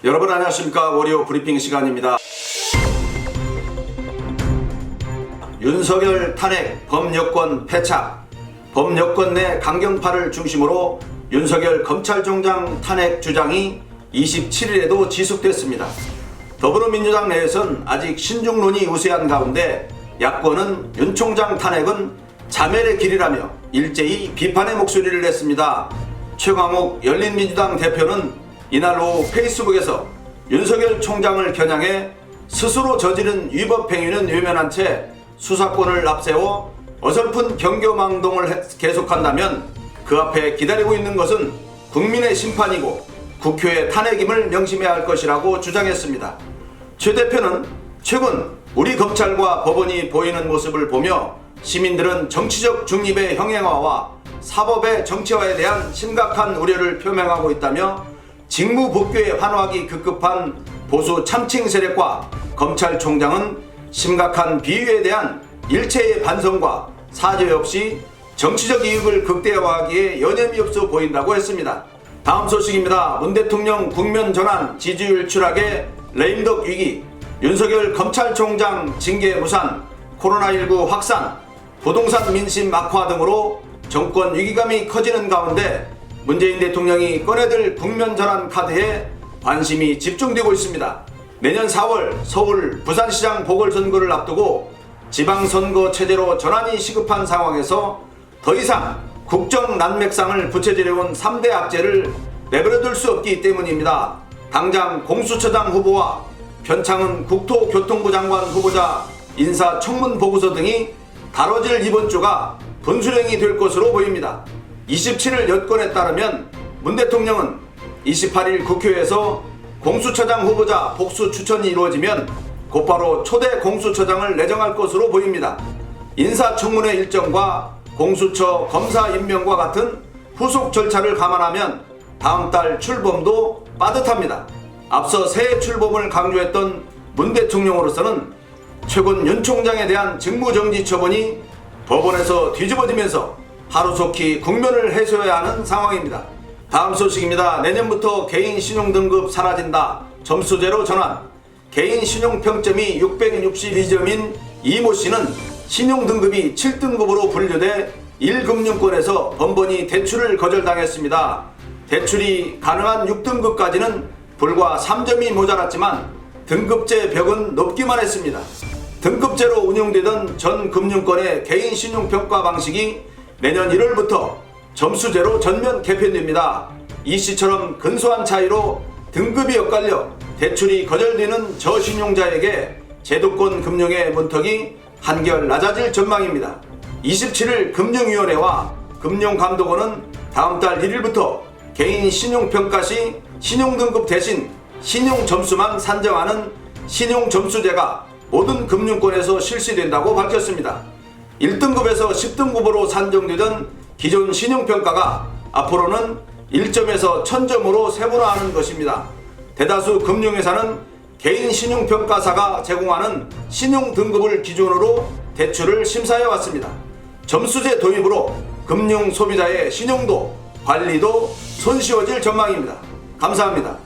여러분 안녕하십니까. 월요 브리핑 시간입니다. 윤석열 탄핵 범여권 패착, 범여권 내 강경파를 중심으로 윤석열 검찰총장 탄핵 주장이 27일에도 지속됐습니다. 더불어민주당 내에선 아직 신중론이 우세한 가운데 야권은 윤 총장 탄핵은 자멸의 길이라며 일제히 비판의 목소리를 냈습니다. 최광욱 열린민주당 대표는 이날 오후 페이스북에서 윤석열 총장을 겨냥해 스스로 저지른 위법 행위는 외면한 채 수사권을 앞세워 어설픈 경교망동을 계속한다면 그 앞에 기다리고 있는 것은 국민의 심판이고 국회의 탄핵임을 명심해야 할 것이라고 주장했습니다. 최 대표는 최근 우리 검찰과 법원이 보이는 모습을 보며 시민들은 정치적 중립의 형행화와 사법의 정치화에 대한 심각한 우려를 표명하고 있다며 직무 복귀에 환호하기 급급한 보수 참칭 세력과 검찰총장은 심각한 비위에 대한 일체의 반성과 사죄 없이 정치적 이익을 극대화하기에 여념이 없어 보인다고 했습니다. 다음 소식입니다. 문 대통령 국면 전환 지지율 추락의 레임덕 위기, 윤석열 검찰총장 징계 무산, 코로나19 확산, 부동산 민심 악화 등으로 정권 위기감이 커지는 가운데 문재인 대통령이 꺼내들 국면 전환 카드에 관심이 집중되고 있습니다. 내년 4월 서울 부산시장 보궐선거를 앞두고 지방선거 체제로 전환이 시급한 상황에서 더 이상 국정 난맥상을 부채질해온 3대 악재를 내버려둘 수 없기 때문입니다. 당장 공수처장 후보와 변창흠 국토교통부 장관 후보자 인사청문 보고서 등이 다뤄질 이번 주가 분수령이 될 것으로 보입니다. 27일 여권에 따르면 문 대통령은 28일 국회에서 공수처장 후보자 복수 추천이 이루어지면 곧바로 초대 공수처장을 내정할 것으로 보입니다. 인사청문회 일정과 공수처 검사 임명과 같은 후속 절차를 감안하면 다음 달 출범도 빠듯합니다. 앞서 새해 출범을 강조했던 문 대통령으로서는 최근 윤 총장에 대한 직무정지 처분이 법원에서 뒤집어지면서 하루속히 국면을 해소해야 하는 상황입니다. 다음 소식입니다. 내년부터 개인 신용등급 사라진다. 점수제로 전환. 개인 신용평점이 662점인 이모 씨는 신용등급이 7등급으로 분류돼 1금융권에서 번번이 대출을 거절당했습니다. 대출이 가능한 6등급까지는 불과 3점이 모자랐지만 등급제 벽은 높기만 했습니다. 등급제로 운영되던 전 금융권의 개인 신용평가 방식이 내년 1월부터 점수제로 전면 개편됩니다. 이 씨처럼 근소한 차이로 등급이 엇갈려 대출이 거절되는 저신용자에게 제도권 금융의 문턱이 한결 낮아질 전망입니다. 27일 금융위원회와 금융감독원은 다음 달 1일부터 개인 신용평가 시 신용등급 대신 신용점수만 산정하는 신용점수제가 모든 금융권에서 실시된다고 밝혔습니다. 1등급에서 10등급으로 산정되던 기존 신용평가가 앞으로는 1점에서 1000점으로 세분화하는 것입니다. 대다수 금융회사는 개인 신용평가사가 제공하는 신용등급을 기준으로 대출을 심사해왔습니다. 점수제 도입으로 금융 소비자의 신용도, 관리도 손쉬워질 전망입니다. 감사합니다.